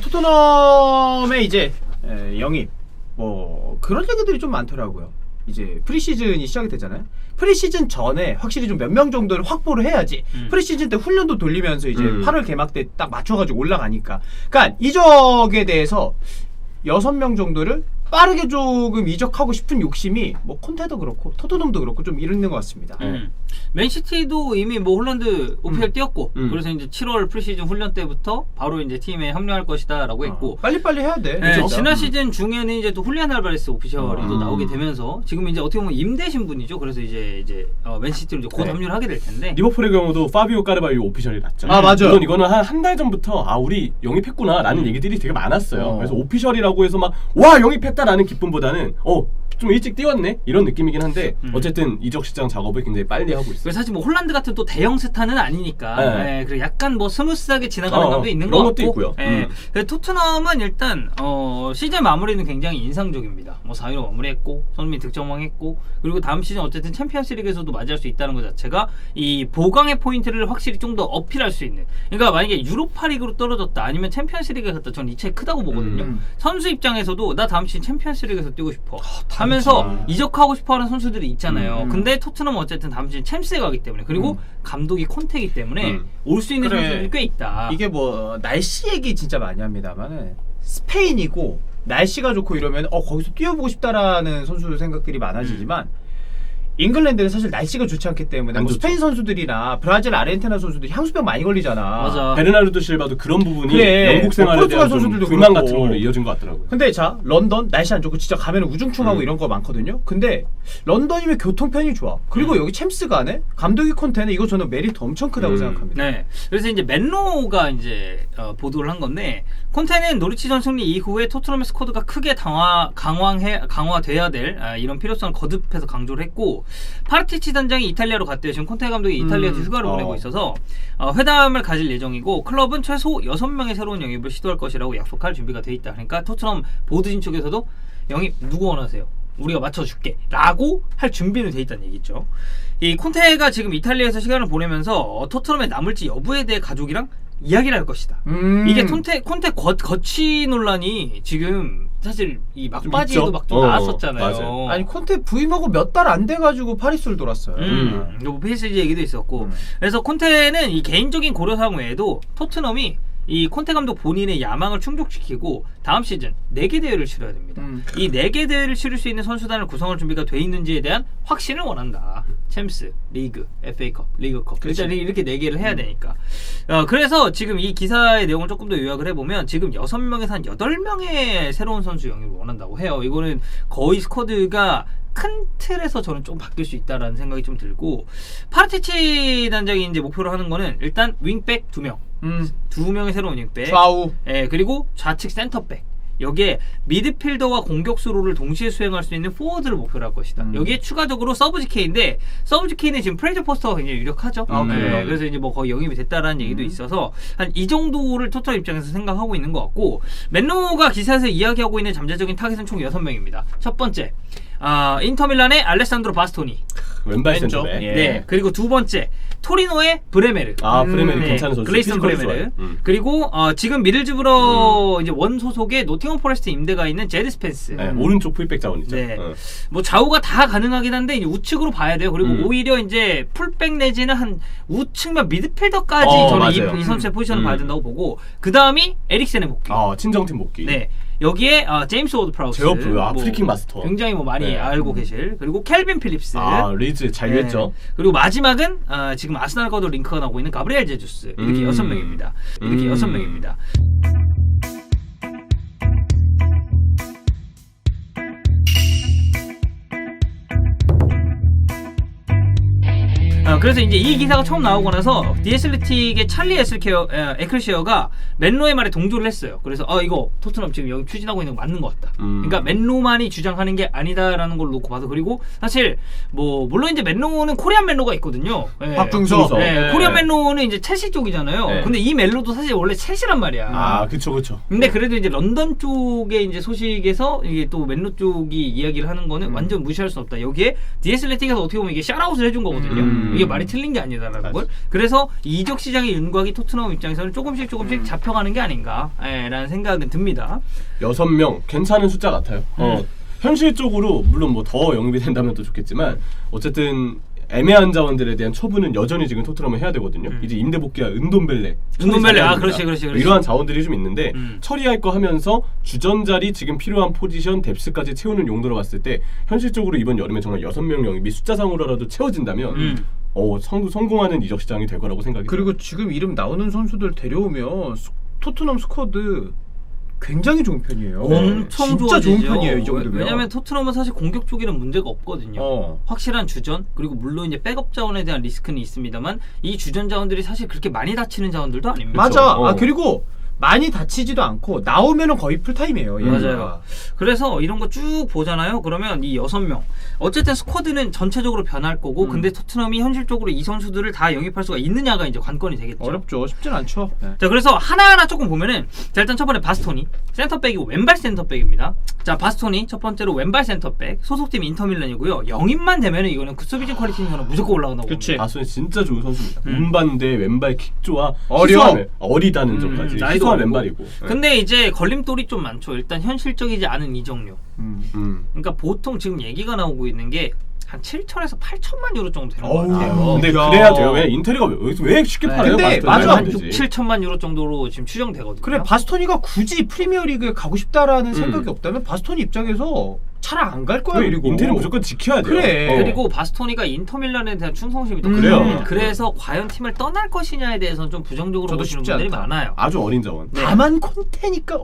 토트넘의 이제 영입 뭐 그런 얘기들이 좀 많더라고요. 이제 프리시즌이 시작이 되잖아요. 프리시즌 전에 확실히 좀 몇 명 정도를 확보를 해야지 프리시즌 때 훈련도 돌리면서 이제 8월 개막 때 딱 맞춰가지고 올라가니까. 그러니까 이적에 대해서 6명 정도를 빠르게 조금 이적하고 싶은 욕심이 뭐 콘테도 그렇고 토트넘도 그렇고 좀 있는 것 같습니다. 맨시티도 이미 뭐 홀란드 오피셜 뛰었고 그래서 이제 7월 프리시즌 훈련 때부터 바로 이제 팀에 합류할 것이다라고 했고 빨리빨리 해야 돼. 네, 지난 시즌 중에는 이제 또 훌리안 알바레스 오피셜이 또 나오게 되면서 지금 이제 어떻게 보면 임대 신분이죠. 그래서 이제 맨시티로 이제 곧 합류를 하게 될 텐데 리버풀의 경우도 파비오 까르바요 오피셜이 났죠. 맞아요. 이거는 한 달 전부터 우리 영입했구나라는 얘기들이 되게 많았어요. 그래서 오피셜이라고 해서 막 와 영입했다라는 기쁨보다는 좀 일찍 뛰었네 이런 느낌이긴 한데 어쨌든 이적 시장 작업을 굉장히 빨리 하고 있어요. 그래서 사실 뭐 홀란드 같은 또 대형 스타는 아니니까 그리고 약간 뭐 스무스하게 지나가는 감도 있는 것 같고 있고요. 토트넘은 일단 시즌 마무리는 굉장히 인상적입니다. 뭐 4위로 마무리했고 손흥민 득점왕했고 그리고 다음 시즌 어쨌든 챔피언스리그에서도 맞이할 수 있다는 것 자체가 이 보강의 포인트를 확실히 좀 더 어필할 수 있는. 그러니까 만약에 유로파리그로 떨어졌다 아니면 챔피언스리그에 갔다 저는 이 차이 크다고 보거든요. 선수 입장에서도 나 다음 시즌 챔피언스리그에서 뛰고 싶어 하면서 이적하고 싶어하는 선수들이 있잖아요. 근데 토트넘은 어쨌든 다음 시즌 챔스에 가기 때문에 그리고 감독이 콘테이기 때문에 올 수 있는 선수들이 꽤 있다. 이게 뭐 날씨 얘기 진짜 많이 합니다만은 스페인이고 날씨가 좋고 이러면 거기서 뛰어보고 싶다라는 선수 생각들이 많아지지만 잉글랜드는 사실 날씨가 좋지 않기 때문에 뭐 스페인 선수들이나 브라질, 아르헨티나 선수들이 향수병 많이 걸리잖아. 맞아. 베르나르도 실바도 그런 부분이 영국 생활에 대한 좀 불만 같은 걸로 이어진 것 같더라고요. 근데 자 런던 날씨 안 좋고 진짜 가면 우중충하고 이런 거 많거든요. 근데 런던이면 교통편이 좋아. 그리고 여기 챔스 가네? 감독이 콘테는 이거 저는 메리트 엄청 크다고 생각합니다. 네. 그래서 이제 맨로가 이제 보도를 한 건데 콘테는 노리치전 승리 이후에 토트넘의 스쿼드가 크게 강화돼야 될 이런 필요성을 거듭해서 강조를 했고 파르티치 단장이 이탈리아로 갔대요. 지금 콘테 감독이 이탈리아에서 휴가를 보내고 있어서 회담을 가질 예정이고 클럽은 최소 6명의 새로운 영입을 시도할 것이라고 약속할 준비가 돼 있다. 그러니까 토트넘 보드진 쪽에서도 영입 누구 원하세요? 우리가 맞춰줄게 라고 할 준비는 돼 있다는 얘기죠. 이 콘테가 지금 이탈리아에서 시간을 보내면서 토트넘에 남을지 여부에 대해 가족이랑 이야기를 할 것이다. 이게 콘테 거치 논란이 지금 사실 이 막바지에도 막 좀 나왔었잖아요. 아니 콘테 부임하고 몇 달 안 돼가지고 파리스를 돌았어요. 뭐 PSG 얘기도 있었고 그래서 콘테는 이 개인적인 고려사항 외에도 토트넘이 이 콘테 감독 본인의 야망을 충족시키고 다음 시즌 4개 대회를 치러야 됩니다. 이 4개 대회를 치를 수 있는 선수단을 구성할 준비가 돼 있는지에 대한 확신을 원한다. 챔스, 리그, FA컵, 리그컵 일단 이렇게 4개를 해야 되니까. 그래서 지금 이 기사의 내용을 조금 더 요약을 해보면 지금 6명에서 한 8명의 새로운 선수 영입을 원한다고 해요. 이거는 거의 스쿼드가 큰 틀에서 저는 좀 바뀔 수 있다라는 생각이 좀 들고 파르티치 단장이 이제 목표로 하는 거는 일단 윙백 2명 2명의 새로운 윙백 좌우 그리고 좌측 센터백 여기에 미드필더와 공격수로를 동시에 수행할 수 있는 포워드를 목표로 할 것이다. 여기에 추가적으로 서브지케인데 서브지케인은 지금 프레이저 포스터가 굉장히 유력하죠. 그래서 이제 뭐 거의 영입이 됐다라는 얘기도 있어서 한 이 정도를 토트넘 입장에서 생각하고 있는 것 같고 맨로가 기사에서 이야기하고 있는 잠재적인 타겟은 총 6명입니다. 첫 번째 인터밀란의 알레산드로 바스토니 왼발 센터백. 네. 그리고 두 번째 토리노의 브레메르. 브레메르 괜찮은 선수. 글레이슨 브레메르. 그리고 지금 미들즈브러 이제 원 소속의 노팅엄 포레스트 임대가 있는 제드 스펜스. 오른쪽 풀백 자원이죠. 뭐 좌우가 다 가능하긴 한데 이제 우측으로 봐야 돼요. 그리고 오히려 이제 풀백 내지는 한 우측면 미드필더까지 저는 이 선수의 포지션을 봐야 된다고 보고 그 다음이 에릭센의 복귀. 친정팀 복귀. 네. 여기에 제임스 워드 프라우스 제어프 프리킹 마스터 굉장히 뭐 많이 알고 계실 그리고 켈빈 필립스 리즈 자유했죠. 그리고 마지막은 지금 아스날과도 링크가 나오고 있는 가브리엘 제주스 이렇게 6명입니다. 이렇게 6명입니다. 그래서 이제 이 기사가 처음 나오고 나서 디애슬레틱의 찰리 에클시어가 맨로의 말에 동조를 했어요. 그래서 이거 토트넘 지금 여기 추진하고 있는 거 맞는 것 같다. 그러니까 맨로만이 주장하는 게 아니다라는 걸 놓고 봐서 그리고 사실 뭐 물론 이제 맨로는 코리안 맨로가 있거든요. 박중서. 코리안 맨로는 이제 첼시 쪽이잖아요. 근데 이 맨로도 사실 원래 첼시란 말이야. 그쵸. 근데 그래도 이제 런던 쪽의 이제 소식에서 이게 또 맨로 쪽이 이야기를 하는 거는 완전 무시할 수 없다. 여기에 디애슬레틱에서 어떻게 보면 이게 샤라웃을 해준 거거든요. 이게 말이 틀린 게 아니다라는 걸. 그래서 이 이적 시장의 윤곽이 토트넘 입장에서는 조금씩 잡혀가는 게 아닌가라는 생각은 듭니다. 6명 괜찮은 숫자 같아요. 현실적으로 물론 뭐 더 영입이 된다면 또 좋겠지만 어쨌든 애매한 자원들에 대한 처분은 여전히 지금 토트넘은 해야 되거든요. 이제 임대 복귀와 은돔벨레, 그렇지. 이러한 자원들이 좀 있는데 처리할 거 하면서 주전 자리 지금 필요한 포지션 뎁스까지 채우는 용도로 봤을 때 현실적으로 이번 여름에 정말 6명 영입이 숫자상으로라도 채워진다면 성공하는 이적 시장이 될 거라고 생각이 그리고 들어요. 지금 이름 나오는 선수들 데려오면 토트넘 스쿼드 굉장히 좋은 편이에요. 엄청 진짜 좋은 좋아지죠. 편이에요, 이 정도면. 왜냐면 토트넘은 사실 공격 쪽에는 문제가 없거든요. 확실한 주전, 그리고 물론 이제 백업 자원에 대한 리스크는 있습니다만 이 주전 자원들이 사실 그렇게 많이 다치는 자원들도 아닙니다. 맞아. 그쵸? 그리고 많이 다치지도 않고 나오면은 거의 풀타임이에요. 맞아요. 그래서 이런 거 쭉 보잖아요. 그러면 이 6명 어쨌든 스쿼드는 전체적으로 변할 거고 근데 토트넘이 현실적으로 이 선수들을 다 영입할 수가 있느냐가 이제 관건이 되겠죠. 어렵죠. 쉽진 않죠. 네. 자, 그래서 하나하나 조금 보면은 자, 일단 첫 번째 바스토니 센터백이고 왼발 센터백입니다. 자, 바스토니 첫 번째로 왼발 센터백 소속팀 인터밀란이고요. 영입만 되면은 이거는 수비진 퀄리티는 무조건 올라간다고 그치. 봅니다. 아수는 진짜 좋은 선수입니다. 운반대 왼발 킥 좋아. 어려. 어리다는 점까지. 나이도 희소한 어리고. 왼발이고. 근데 이제 걸림돌이 좀 많죠. 일단 현실적이지 않은 이적료. 그러니까 보통 지금 얘기가 나오고 있는 게 한 7천에서 8천만 유로 정도 되는 것 같아요. 근데 야. 그래야 돼요. 왜 인테리가 왜 쉽게 네. 팔아요? 근데 바스토니? 맞아. 한 되지. 6, 7천만 유로 정도로 지금 추정되거든요. 그래 바스토니가 굳이 프리미어리그에 가고 싶다라는 생각이 없다면 바스토니 입장에서 차라리 안 갈 거야. 그리고 인테리 무조건 지켜야 돼요. 그래. 그리고 바스토니가 인터밀란에 대한 충성심이 더 그래요. 큽니다. 그래서 과연 팀을 떠날 것이냐에 대해서는 좀 부정적으로 저도 보시는 쉽지 분들이 않다. 많아요. 아주 어린 자원. 다만 콘테니까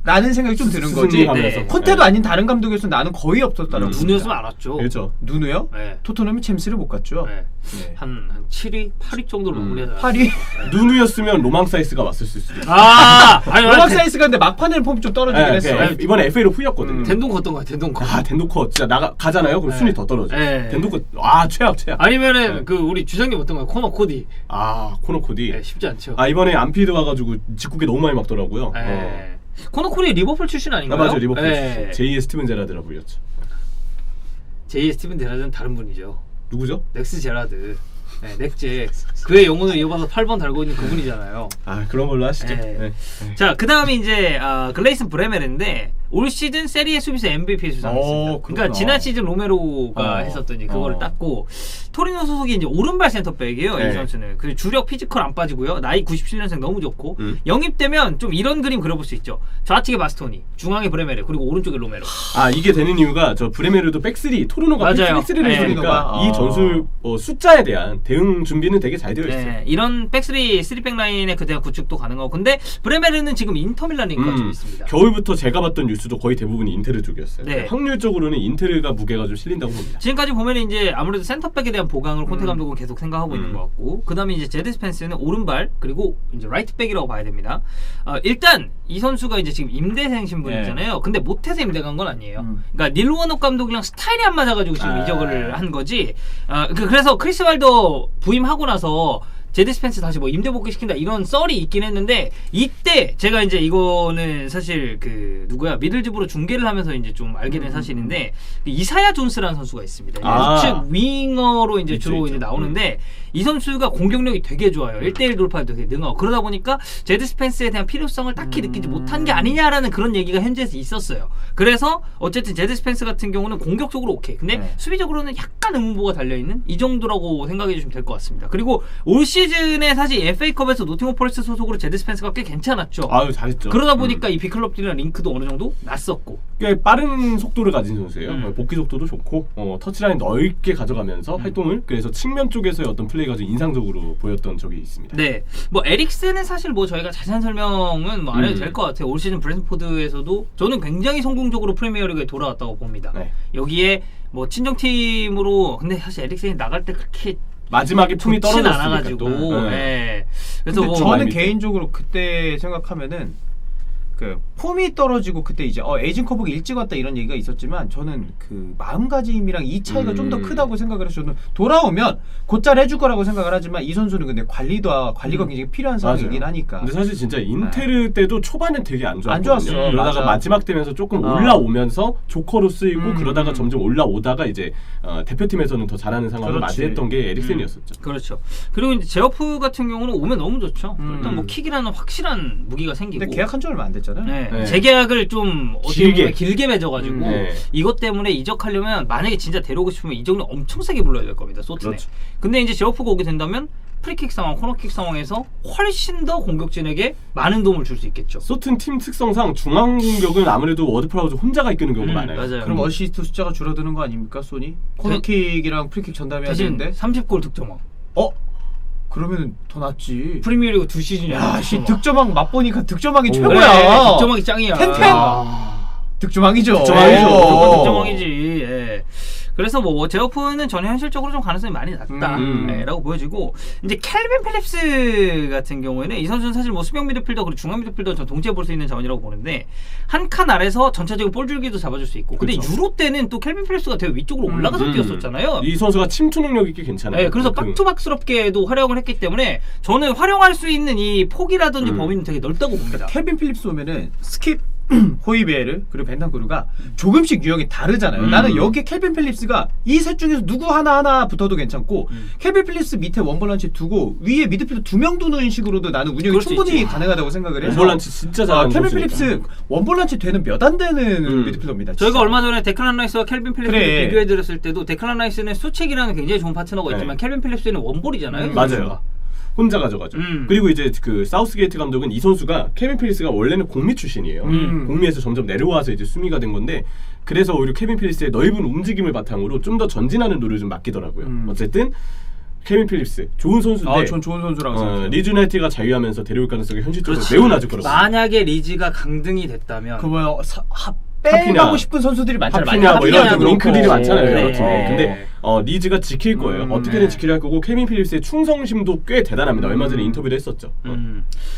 라는 생각이 좀 드는 거지. 스승님하면서. 네. 콘테도 아닌 다른 감독에서 나는 거의 없었다는 누누였으면 알았죠. 그렇죠. 누누요? 네. 토트넘이 챔스를 못 갔죠. 네. 네. 한 7위, 8위 정도로 마무리해서. 8위. 누누였으면 로망사이스가 왔을 수도 있어요. 아니 로막사이스가 근데 막판에는 폼이 좀 떨어지긴 네, 했어. 네. 이번에 FA로 후였거든요. 덴동 컸던 거야, 덴동 컸. 덴도커 진짜 가잖아요. 그럼 순위 더 떨어져. 네. 덴도커 최악. 아니면은 네. 그 우리 주장님 어떤 거야? 코너 코디. 코너 코디. 네, 쉽지 않죠. 이번에 안필드 와가지고 직구게 너무 많이 막더라고요. 네. 코너 코디 리버풀 출신 아닌가요? 맞아요. 리버풀 네. 제2의 스티븐 제라드라 불렸죠. 제2의 스티븐 제라드는 다른 분이죠. 누구죠? 넥스 제라드. 네, 넥제. 그의 영혼을 이어받아 8번 달고 있는 그분이잖아요. 그런 걸로 하시죠. 네. 네. 자, 그 다음에 이제 글레이슨 브레멜인데 올 시즌 세리에 수비수 MVP 수상했습니다. 그렇구나. 그러니까 지난 시즌 로메로가 했었던 이제 그거를 땄고 토리노 소속이 이제 오른발 센터백이에요. 네. 이 선수는 그 주력 피지컬 안 빠지고요. 나이 97년생 너무 좋고 영입되면 좀 이런 그림 그려볼 수 있죠. 좌측에 바스토니, 중앙에 브레멜, 그리고 오른쪽에 로메로. 이게 되는 이유가 저 브레메르도 백스리 토르노가 맞아요. 백스리를 네. 해주니까 아. 이 전술 숫자에 대한 대응 준비는 되게 잘 되어 있어요. 네, 이런 백스리 3백 라인의 그 대한 구축도 가능하고 근데 브레멜은 지금 인터밀란이 가지고 있습니다. 겨울부터 제가 봤던 뉴스도 거의 대부분이 인테르 쪽이었어요. 네. 확률적으로는 인테르가 무게가 좀 실린다고 봅니다. 지금까지 보면 이제 아무래도 센터백에 대한 보강을 콘테 감독은 계속 생각하고 있는 것 같고 그 다음에 이제 제드 스펜스는 오른발 그리고 이제 라이트백이라고 봐야 됩니다. 일단 이 선수가 이제 지금 임대생 신분이잖아요. 근데 못해서 임대 간 건 아니에요. 그러니까 닐 워녹 감독이랑 스타일이 안 맞아가지고 지금 이적을 한 거지. 그래서 크리스 왈더 부임하고 나서 제드 스펜스 다시 뭐 임대 복귀시킨다 이런 썰이 있긴 했는데 이때 제가 이제 이거는 사실 그 누구야 미들즈부로 중계를 하면서 이제 좀 알게 된 사실인데 이사야 존스라는 선수가 있습니다. 우측 윙어로 이제 주로 이제 나오는데 이 선수가 공격력이 되게 좋아요. 1대1 돌파도 되게 능하고 그러다 보니까 제드 스펜스에 대한 필요성을 딱히 느끼지 못한 게 아니냐라는 그런 얘기가 현지에서 있었어요. 그래서 어쨌든 제드 스펜스 같은 경우는 공격적으로 오케이. 근데 수비적으로는 약간 의문부가 달려있는 이 정도라고 생각해 주시면 될 것 같습니다. 그리고 올 시즌에 사실 FA컵에서 노팅엄 포레스트 소속으로 제드 스펜스가 꽤 괜찮았죠. 잘했죠. 그러다 보니까 이 빅클럽들이랑 링크도 어느 정도 났었고 꽤 빠른 속도를 가진 선수예요. 복귀 속도도 좋고 터치라인 넓게 가져가면서 활동을 그래서 측면 쪽에서의 어떤 플레이가 좀 인상적으로 보였던 적이 있습니다. 네, 뭐 에릭슨은 사실 뭐 저희가 자세한 설명은 뭐 안 해도 될 것 같아요. 올 시즌 브랜트포드에서도 저는 굉장히 성공적으로 프리미어리그에 돌아왔다고 봅니다. 네. 여기에 뭐 친정팀으로 근데 사실 에릭슨이 나갈 때 그렇게 마지막에 품이 좋진 떨어졌으니까 않아가지고 또. 네. 그래서 근데 뭐 저는 많이 개인적으로 그때 생각하면은 그 폼이 떨어지고 그때 이제 에이징 커브가 일찍 왔다 이런 얘기가 있었지만 저는 그 마음가짐이랑 이 차이가 좀 더 크다고 생각을 해서 저는 돌아오면 곧잘 해줄 거라고 생각을 하지만 이 선수는 근데 관리가 굉장히 필요한 상황이긴 하니까. 근데 사실 진짜 인테르 때도 초반엔 되게 안 좋았거든요. 안 좋았어. 그러다가 맞아. 마지막 되면서 조금 올라오면서 조커로 쓰이고 그러다가 점점 올라오다가 이제 대표팀에서는 더 잘하는 상황을 그렇지. 맞이했던 게 에릭센이었었죠. 그렇죠. 그리고 이제 제어프 같은 경우는 오면 너무 좋죠. 일단 뭐 음. 킥이라는 확실한 무기가 생기고. 근데 계약한 지 얼마 안 됐잖아요. 네. 네. 재계약을 좀 어떻게 보면 길게 맺어가지고 네. 이것 때문에 이적하려면 만약에 진짜 데려오고 싶으면 이적료 엄청 세게 불러야 될 겁니다. 소트네. 그렇죠. 근데 이제 제어프가 오게 된다면 프리킥 상황, 코너킥 상황에서 훨씬 더 공격진에게 많은 도움을 줄 수 있겠죠. 소튼 팀 특성상 중앙 공격은 아무래도 워드프라우즈 혼자가 이끄는 경우가 많아요. 맞아요. 그럼 어시스트 숫자가 줄어드는 거 아닙니까, 소니? 코너킥이랑 프리킥 전담해야 대신 되는데. 30골 득점왕. 그러면 더 낫지. 프리미어리그 2시즌이야. 야, 씨 득점왕 맛보니까 득점왕이 오. 그래, 최고야. 득점왕이 짱이야. 텐텐. 득점왕이죠. 득점왕이죠. 무조건 득점왕이지. 예. 그래서 뭐 제어프는 전혀 현실적으로 좀 가능성이 많이 낮다라고 보여지고 이제 켈빈 필립스 같은 경우에는 이 선수는 사실 뭐 수비형 미드필더 그리고 중앙 미드필더 전 동시에 볼 수 있는 자원이라고 보는데 한 칸 아래서 전체적인 볼 줄기도 잡아줄 수 있고 근데 그쵸. 유로 때는 또 켈빈 필립스가 되게 위쪽으로 올라가서 뛰었었잖아요. 이 선수가 침투 능력이 꽤 괜찮아요. 네, 그래서 박투박스럽게도 활용을 했기 때문에 저는 활용할 수 있는 이 폭이라든지 범위는 되게 넓다고 봅니다. 켈빈 필립스 오면은 스킵 호이베르 그리고 벤탄쿠르가 조금씩 유형이 다르잖아요. 나는 여기에 켈빈 필립스가 이 셋 중에서 누구 하나 붙어도 괜찮고 켈빈 필립스 밑에 원볼란치 두고 위에 미드필더 2명 두는 식으로도 나는 운영이 그럴 수 충분히 있지. 가능하다고 생각을 해서 원볼란치 진짜 잘하는 켈빈 선수니까. 필립스 원볼란치 되는 몇 안 되는 미드필더입니다. 저희가 진짜. 얼마 전에 데클란 라이스와 켈빈 필립스를 그래. 비교해드렸을 때도 데클란 라이스는 수책이라는 굉장히 좋은 파트너가 네. 있지만 켈빈 필립스는 원볼이잖아요. 맞아요. 혼자 가져가죠. 그리고 이제 그 사우스게이트 감독은 이 선수가 케빈 필립스가 원래는 공미 출신이에요. 공미에서 점점 내려와서 이제 수미가 된 건데 그래서 오히려 케빈 필립스의 넓은 움직임을 바탕으로 좀 더 전진하는 노를 좀 맡기더라고요. 어쨌든 케빈 필립스 좋은 선수인데 전 좋은 선수라고 생각해요. 리즈 유나이티드가 자유하면서 데려올 가능성이 현실적으로 그렇지. 매우 낮을 거라고. 만약에 리즈가 강등이 됐다면 그 뭐야 하피냐. 빼가고 싶은 선수들이 많잖아요. 하피냐 뭐 이런 하피냐도 링크들이 그렇고. 많잖아요. 네. 여러 팀에. 근데 리즈가 지킬 거예요. 어떻게든 지키려 할 거고 케빈 필립스의 충성심도 꽤 대단합니다. 얼마 전에 인터뷰를 했었죠.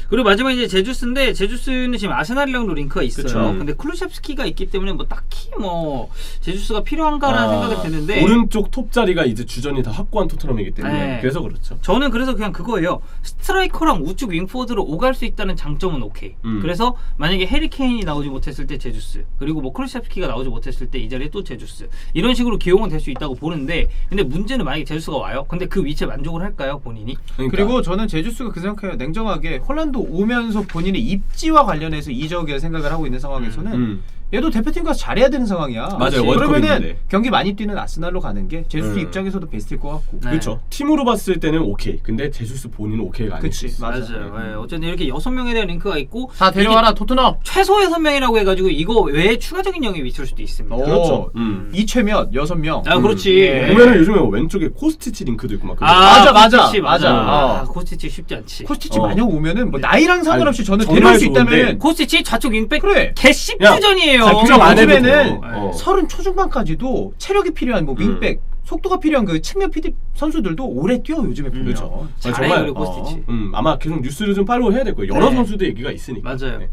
그리고 마지막에 이제 제주스인데 제주스는 지금 아스날이랑도 링크가 있어요. 그쵸. 근데 클루셉스키가 있기 때문에 뭐 딱히 뭐 제주스가 필요한가라는 생각이 드는데 오른쪽 톱 자리가 이제 주전이 다 확고한 토트넘이기 때문에 네. 그래서 그렇죠. 저는 그래서 그냥 그거예요. 스트라이커랑 우측 윙포워드로 오갈 수 있다는 장점은 오케이. 그래서 만약에 해리 케인이 나오지 못했을 때 제주스, 그리고 뭐 크루셉스키가 나오지 못했을 때 이 자리에 또 제주스, 이런 식으로 기용은 될 수 있다고 보는데 근데 문제는 만약에 제주스가 와요. 근데 그 위치에 만족을 할까요, 본인이? 그러니까. 그리고 저는 제주스가 그 생각해요. 냉정하게 홀란드 오면서 본인의 입지와 관련해서 이적의 생각을 하고 있는 상황에서는 얘도 대표팀 가서 잘해야 되는 상황이야. 맞아요. 그러면은 월드컵인데. 경기 많이 뛰는 아스날로 가는 게 제주스 입장에서도 베스트일 것 같고. 네. 그렇죠. 팀으로 봤을 때는 오케이. 근데 제주스 본인은 오케이가 아닐 수 그치. 있어. 맞아요. 네, 어쨌든 이렇게 6명에 대한 링크가 있고 다 데려와라 토트넘. 최소 6명이라고 해가지고 이거 외에 추가적인 영입이 있을 수도 있습니다. 그렇죠. 이최면 6명. 아 그렇지. 예. 보면은 요즘에 왼쪽에 코스티치 링크도 있고 막 그런 거. 맞아. 아, 코스티치 쉽지 않지. 코스티치 만약 오면은 뭐 나이랑 상관없이 저는 정말 데려올 수 좋은데. 있다면은 코스티치 좌측 윙백 그래. 개씹주전이에요. 잘 필요 안 해도 요즘에는 돼요. 30 초중반까지도 체력이 필요한 뭐 윙백, 속도가 필요한 그 측면 PD 선수들도 오래 뛰어 요즘에 보면. 그렇죠. 잘해요, 그리고 코스티치. 아마 계속 뉴스를 좀 팔로우 해야 될 거예요. 여러 네. 선수들 얘기가 있으니까. 맞아요. 네.